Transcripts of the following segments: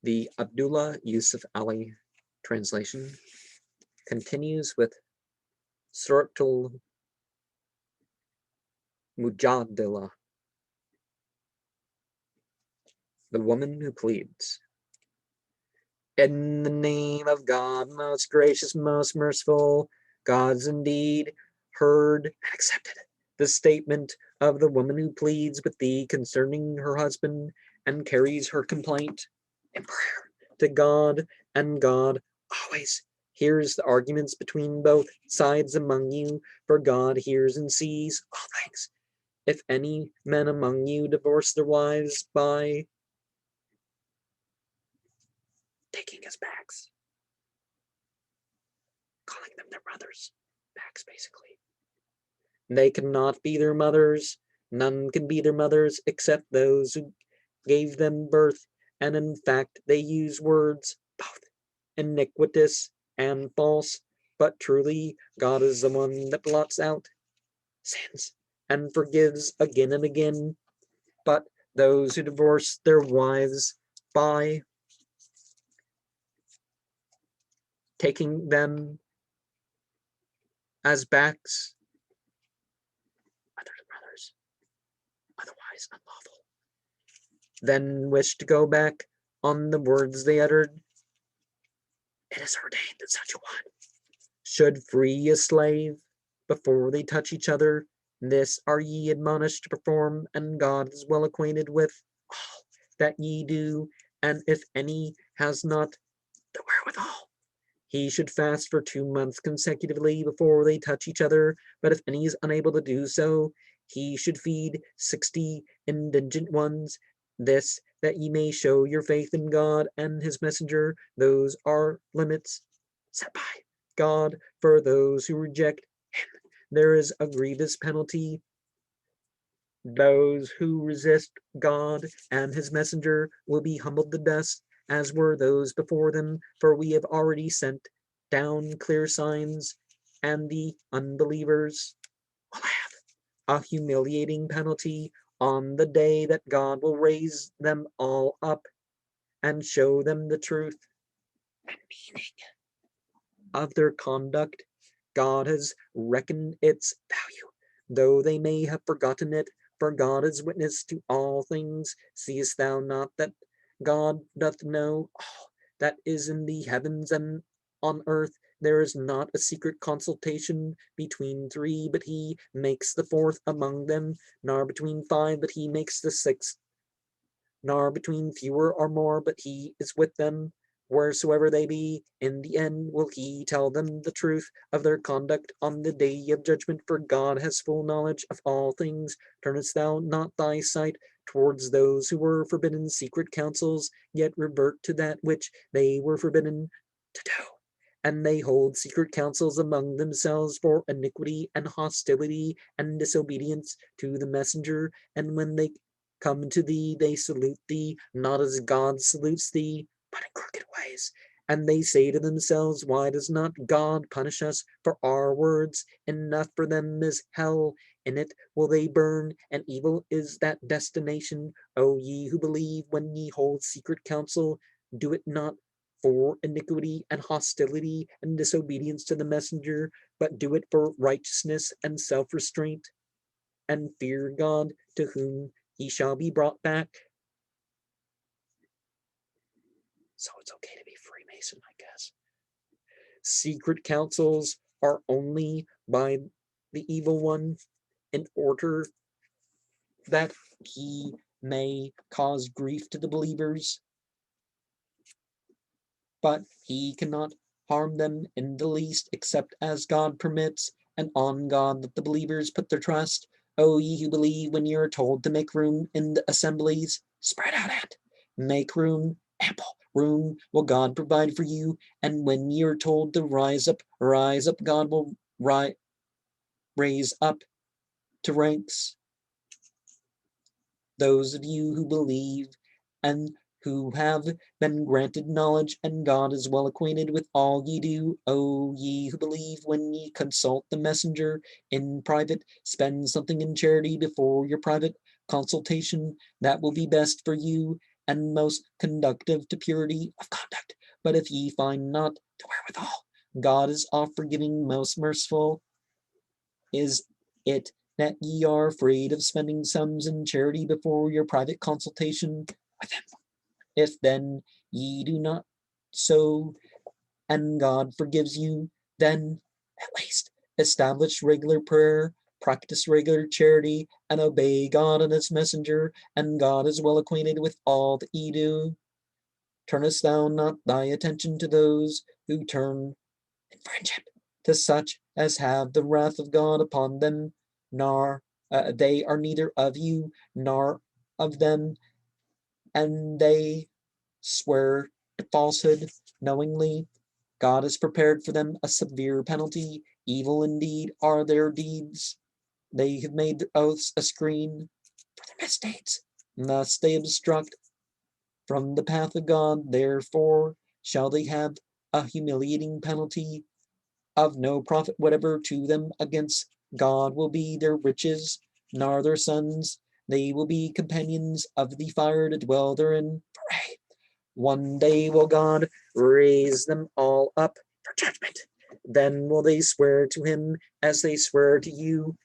The Abdullah Yusuf Ali translation continues with Surat Mujaadilah, the woman who pleads. In the name of God, most gracious, most merciful, God's indeed heard and accepted the statement of the woman who pleads with thee concerning her husband and carries her complaint in prayer to God, and God always hears the arguments between both sides among you, for God hears and sees all things. If any men among you divorce their wives by taking his backs, calling them their mothers, backs basically. They cannot be their mothers. None can be their mothers except those who gave them birth, and in fact they use words both iniquitous and false, but truly God is the one that blots out sins and forgives again and again. But those who divorce their wives by taking them as backs are their brothers, otherwise unlawful, then wish to go back on the words they uttered, it is ordained that such a one should free a slave before they touch each other. This are ye admonished to perform, and God is well acquainted with all that ye do. And if any has not the wherewithal, he should fast for 2 months consecutively before they touch each other. But if any is unable to do so, he should feed 60 indigent ones. This, that ye may show your faith in God and his messenger. Those are limits set by God for those who reject him. There is a grievous penalty. Those who resist God and his messenger will be humbled to dust, as were those before them, for we have already sent down clear signs, and the unbelievers will have a humiliating penalty on the day that God will raise them all up and show them the truth and meaning of their conduct. God has reckoned its value, though they may have forgotten it, for God is witness to all things. Seest thou not that God doth know all that is in the heavens and on earth? There is not a secret consultation between 3, but he makes the 4th among them, nor between 5, but he makes the 6th, nor between fewer or more, but he is with them wheresoever they be. In the end will he tell them the truth of their conduct on the day of judgment, for God has full knowledge of all things. Turnest thou not thy sight towards those who were forbidden secret counsels, yet revert to that which they were forbidden to do? And they hold secret counsels among themselves for iniquity and hostility and disobedience to the messenger. And when they come to thee, they salute thee, not as God salutes thee, but in crooked ways. And they say to themselves, why does not God punish us for our words? Enough for them is hell. In it will they burn, and evil is that destination. O ye who believe, when ye hold secret counsel, do it not for iniquity and hostility and disobedience to the messenger, but do it for righteousness and self-restraint, and fear God, to whom he shall be brought back. So it's okay to be Freemason, I guess. Secret counsels are only by the evil one in order that he may cause grief to the believers, but he cannot harm them in the least except as God permits, and on God that the believers put their trust. O ye who believe, when ye are told to make room in the assemblies, spread out and make room, ample room will God provide for you. And when ye are told to rise up, God will raise up to ranks those of you who believe and who have been granted knowledge, and God is well acquainted with all ye do. O ye who believe, when ye consult the messenger in private, spend something in charity before your private consultation. That will be best for you, and most conductive to purity of conduct. But if ye find not the wherewithal, God is oft forgiving, most merciful. Is it that ye are afraid of spending sums in charity before your private consultation with him? If then ye do not so, and God forgives you, then at least establish regular prayer, practice regular charity, and obey God and his messenger, and God is well acquainted with all that ye do. Turnest thou not thy attention to those who turn in friendship to such as have the wrath of God upon them, nor they are neither of you nor of them, and they swear to falsehood knowingly? God has prepared for them a severe penalty. Evil indeed are their deeds. They have made their oaths a screen for their misdeeds. Thus they obstruct from the path of God. Therefore shall they have a humiliating penalty. Of no profit whatever to them against God will be their riches, nor their sons. They will be companions of the fire to dwell therein. Pray. One day will God raise them all up for judgment. Then will they swear to him as they swear to you,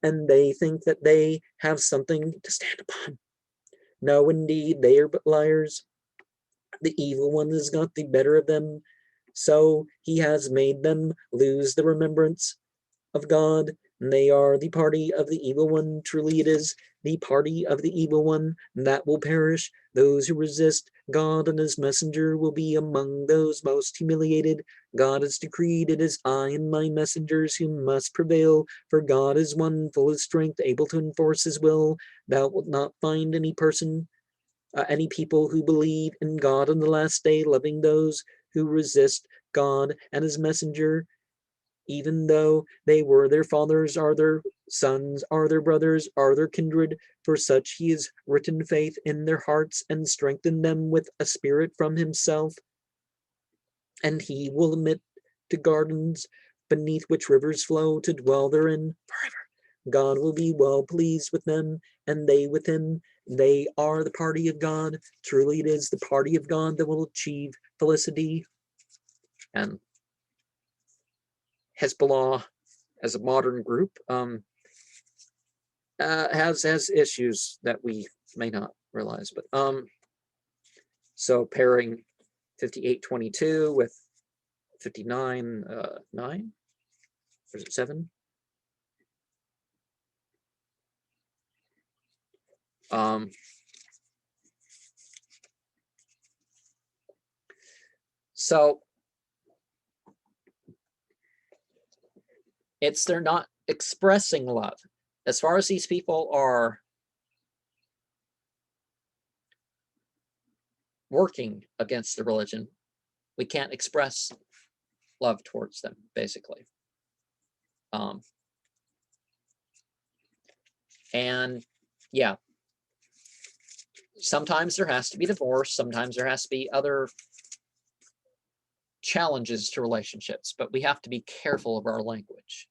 and they think that they have something to stand upon. No, indeed, they are but liars. The evil one has got the better of them, so he has made them lose the remembrance of God. And they are the party of the evil one. Truly it is the party of the evil one that will perish. Those who resist God and his messenger will be among those most humiliated. God has decreed it is I and my messengers who must prevail, for God is one full of strength, able to enforce his will. Thou wilt not find any people who believe in God on the last day, loving those who resist God and his messenger, even though they were their fathers, are their sons, are their brothers, are their kindred. For such he has written faith in their hearts and strengthened them with a spirit from himself. And he will admit to gardens beneath which rivers flow to dwell therein forever. God will be well pleased with them, and they with him. They are the party of God. Truly it is the party of God that will achieve felicity. And Hezbollah, as a modern group, has issues that we may not realize. But so pairing 5822 with 59 9, or is it 7? So they're not expressing love. As far as these people are working against the religion, we can't express love towards them, basically. And yeah, sometimes there has to be divorce, sometimes there has to be other challenges to relationships, but we have to be careful of our language.